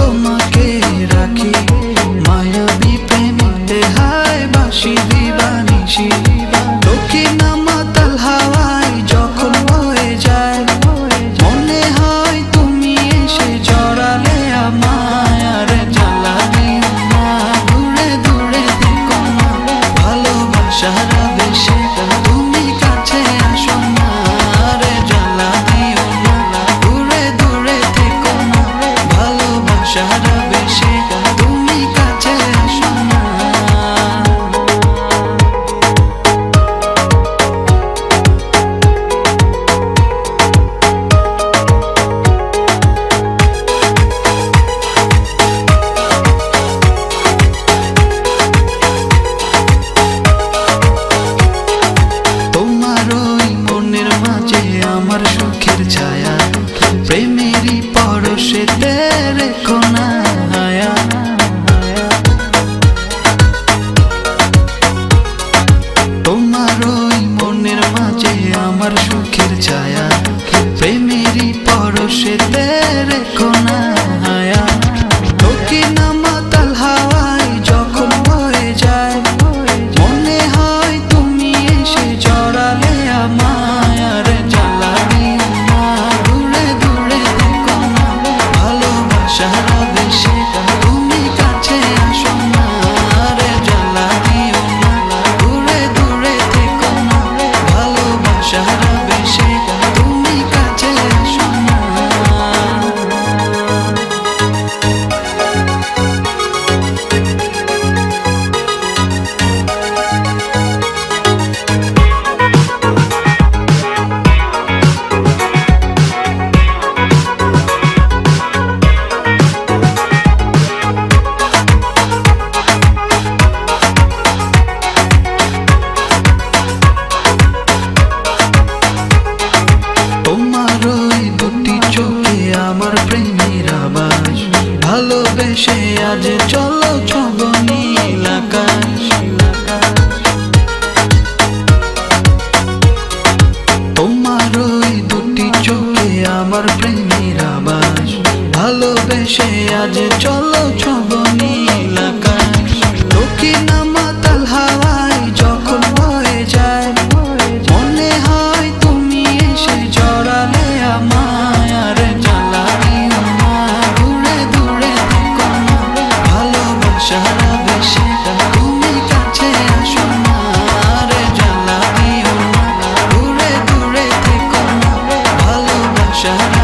তোমাকে রাখি মায়াবী প্রেমেতে হায় বাসি দিবানিশি দক্ষিণা মাতাল হাওয়ায় যখন বয়ে যায় মনে হয় তুমি এসে জড়ালে আমায় আর জ্বালা দিও না দূরে দূরে থেকো না ভালোবাসার আবেশে তুমি কাছে আসো না আর জ্বালা দিও না দূরে দূরে থেকো না ভালোবাসার আবেশে তুমি কাছে আসো না। আমার সুখের ছায়া প্রেমেরই পরশে রেখো না হায়া তোমার ওই মনের মাঝে আমার সুখের ছায়া প্রেমেরই পরশে রেখো না হায়া দক্ষিণা মাতাল হাওয়ায় যখন বয়ে যায় মনে হয় তুমি এসে জড়ালে আমায় আর জ্বালা দিও না দূরে দূরে থেকো না ভালোবাসার আবেশে তুমি কাছে আসো না আর জ্বালা দিও না দূরে দূরে থেকো না ভালোবাসার আবেশে তুমি কাছে আসো না। তোমার ওই দুটি চোখে আমার প্রেমের আবাস ভালোবেসে আজ চলো ছব নীল আকাশ তোমার ওই দুটি চোখে আমার প্রেমের আবাস ভালোবেসে আজ চলো ছব নীল আকাশ দক্ষিণা মাতাল হাওয়ায় যখন বয়ে যায় মনে হয় তুমি এসে জড়ালে আমায় আর জ্বালা দিও না দূরে দূরে থেকো না ভালোবাসার আবেশে তুমি কাছে আসো না আর জ্বালা দিও না দূরে দূরে থেকো না ভালোবাসার